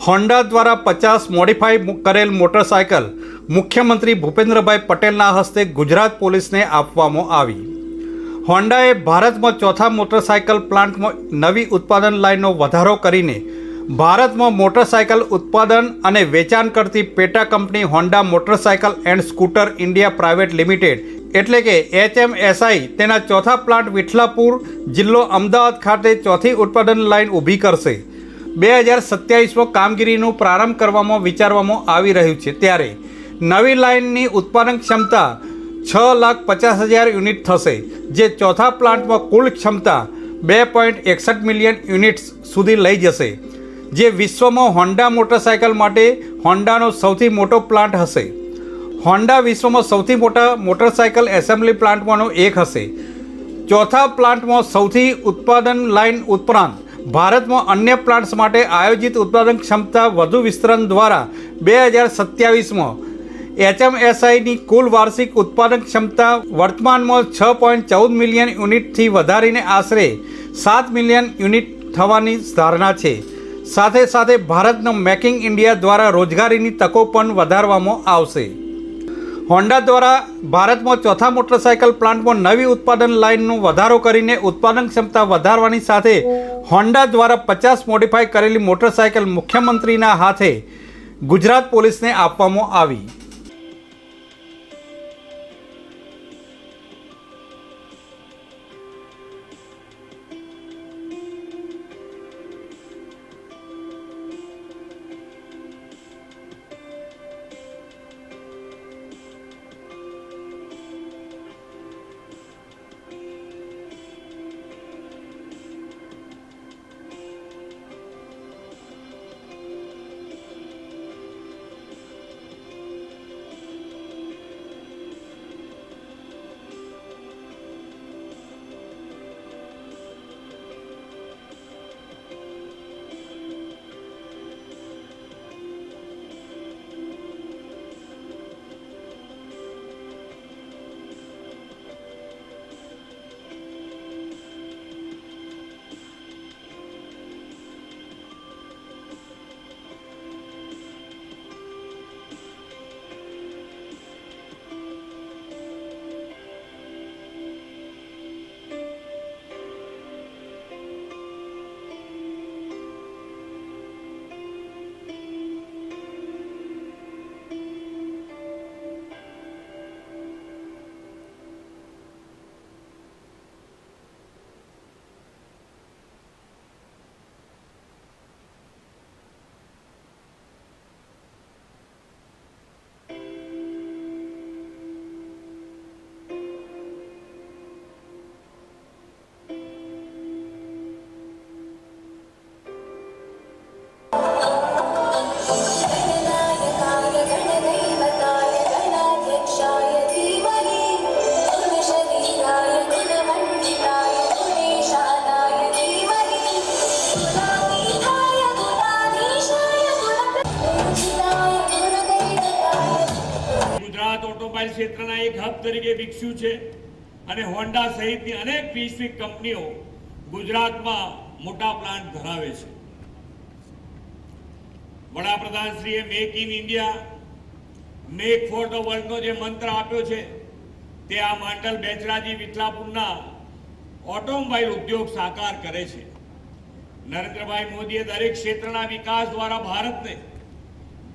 Honda દ્વારા 50 modify કરેલ motorcycle મુખ્યમંત્રી ભૂપેન્દ્રભાઈ પટેલના હસ્તે ગુજરાત પોલીસને આપવામાં આવી। હોન્ડાએ ભારતમાં ચોથા મોટરસાયકલ પ્લાન્ટમાં નવી ઉત્પાદન લાઇનનો વધારો કરીને ભારતમાં મોટરસાયકલ ઉત્પાદન અને વેચાણ કરતી પેટા company Honda motorcycle and scooter India private limited એટલે કે HMSI તેના ચોથા પ્લાન્ટ વિઠલાપુર જિલ્લો અમદાવાદ ખાતે ચોથી ઉત્પાદન લાઇન ઊભી કરશે। 2027માં કામગીરીનો પ્રારંભ કરવામાં વિચારવામાં આવી રહ્યું છે, ત્યારે નવી લાઇનની ઉત્પાદન ક્ષમતા 6,50,000 યુનિટ થશે, જે ચોથા પ્લાન્ટમાં કુલ ક્ષમતા 2.61 મિલિયન યુનિટ્સ સુધી લઈ જશે, જે વિશ્વમાં હોન્ડા મોટરસાયકલ માટે હોન્ડાનો સૌથી મોટો પ્લાન્ટ હશે। હોન્ડા વિશ્વમાં સૌથી મોટા મોટરસાયકલ એસેમ્બલી પ્લાન્ટમાંનો એક હશે। ચોથા પ્લાન્ટમાં સૌથી ઉત્પાદન લાઇન ઉપરાંત ભારતમાં અન્ય પ્લાન્ટ્સ માટે આયોજિત ઉત્પાદન ક્ષમતા વધુ વિસ્તરણ દ્વારા 2027માં HMSIની કુલ વાર્ષિક ઉત્પાદન ક્ષમતા વર્તમાનમાં 6.14 મિલિયન યુનિટથી વધારીને આશરે 7 મિલિયન યુનિટ થવાની ધારણા છે। સાથે સાથે ભારતના મેક ઇન ઇન્ડિયા દ્વારા રોજગારીની તકો પણ વધારવામાં આવશે। હોન્ડા દ્વારા ભારતમાં ચોથા મોટરસાયકલ પ્લાન્ટમાં નવી ઉત્પાદન લાઇનનો વધારો કરીને ઉત્પાદન ક્ષમતા વધારવાની સાથે હોન્ડા દ્વારા 50 મોડિફાઈ કરેલી મોટરસાયકલ મુખ્યમંત્રીના હાથે ગુજરાત પોલીસને આપવામાં આવી। ઓટોમોબાઈલ ક્ષેત્રના એક હબ તરીકે વિકસ્યું છે અને હોન્ડા સહિતની અનેક વૈશ્વિક કંપનીઓ ગુજરાતમાં મોટા પ્લાન્ટ ધરાવે છે। વડાપ્રધાનશ્રીએ make in India, make for the વર્લ્ડનો જે મંત્ર આપ્યો છે તે આ માંડલ બેચરાજી વિઠલાપુરના ઓટોમોબાઈલ ઉદ્યોગ સાકાર કરે છે। નરેન્દ્રભાઈ મોદીએ દરેક ક્ષેત્રના વિકાસ દ્વારા ભારતને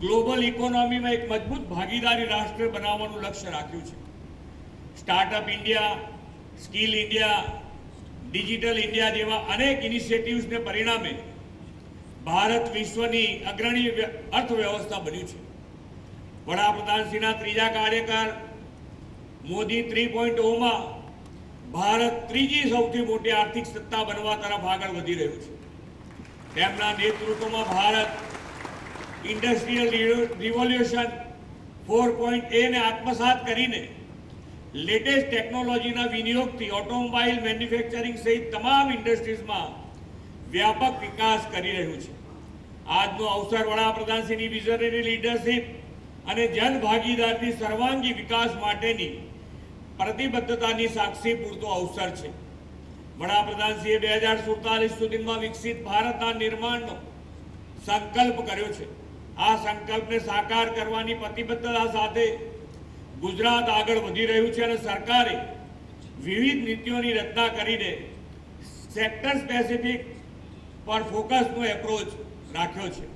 ગ્લોબલ ઇકોનોમીમાં એક મજબૂત ભાગીદારી રાષ્ટ્ર બનાવવાનું લક્ષ્ય રાખ્યું છે। Startup India, skill India, digital India જેવા અનેક ઇનિશિયેટિવ્સને પરિણામે ભારત વિશ્વની અગ્રણી અર્થવ્યવસ્થા બન્યું છે। વડાપ્રધાનશ્રીના ત્રીજા કાર્યકાળ મોદી 3.0માં ભારત ત્રીજી સૌથી મોટી આર્થિક સત્તા બનવા તરફ આગળ વધી રહ્યું છે। તેમના નેતૃત્વમાં ભારત ઇન્ડસ્ટ્રીયલ રિવોલ્યુશન 4.0 ને આત્મસાત કરીને લેટેસ્ટ ટેકનોલોજીના વિનિયોગથી ઓટોમોબાઈલ મેન્યુફેક્ચરિંગ સહિત તમામ ઇન્ડસ્ટ્રીઝમાં વ્યાપક વિકાસ કરી રહ્યું છે। આજનો અવસર વડાપ્રધાનશ્રીની વિઝનરી લીડરશિપ અને જનભાગીદારીથી સર્વાંગી વિકાસ માટેની પ્રતિબદ્ધતાની સાક્ષી પૂરતો અવસર છે। વડાપ્રધાનશ્રીએ 2047 સુધીમાં વિકસિત ભારતના નિર્માણનો સંકલ્પ કર્યો છે. આ સંકલ્પને સાકાર કરવાની પ્રતિબદ્ધતા સાથે ગુજરાત આગળ વધી રહ્યું છે અને સરકારે વિવિધ નીતિઓની રચના કરીને સેક્ટર સ્પેસિફિક પર ફોકસનો એપ્રોચ રાખ્યો છે.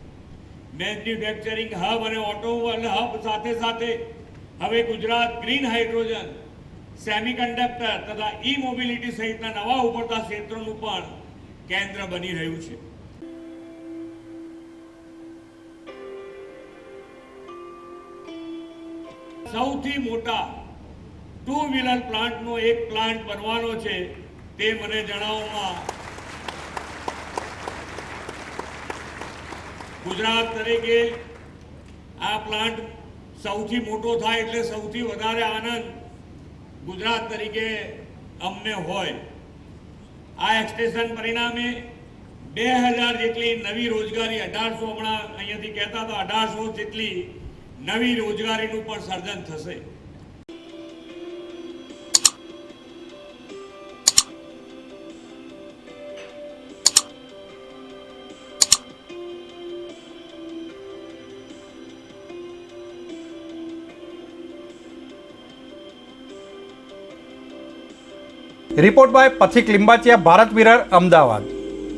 મેન્યુફેક્ચરિંગ હબ અને ઓટોમોબાઈલ હબ સાથે સાથે હવે ગુજરાત ગ્રીન હાઇડ્રોજન, સેમિકન્ડક્ટર તથા ઈ મોબિલિટી સહિતના નવા ઉભરતા ક્ષેત્રોનું પણ કેન્દ્ર બની રહ્યું છે. સૌથી મોટા 2 વ્હીલર પ્લાન્ટનો એક પ્લાન્ટ બનવાનો છે તે મને જણાવવામાં ગુજરાત તરીકે આ પ્લાન્ટ સૌથી મોટો થાય એટલે સૌથી વધારે આનંદ ગુજરાત તરીકે અમને હોય. આ એક્સટેન્શન પરિણામે 2000 જેટલી નવી રોજગારી, 1800 હમણાં અહીંયાથી કહેતા હતા, 1800 જેટલી નવી રોજગારીનું પણ સર્જન થશે. Report by Pathik Limbachiya, Bharat Mirror, Ahmedabad.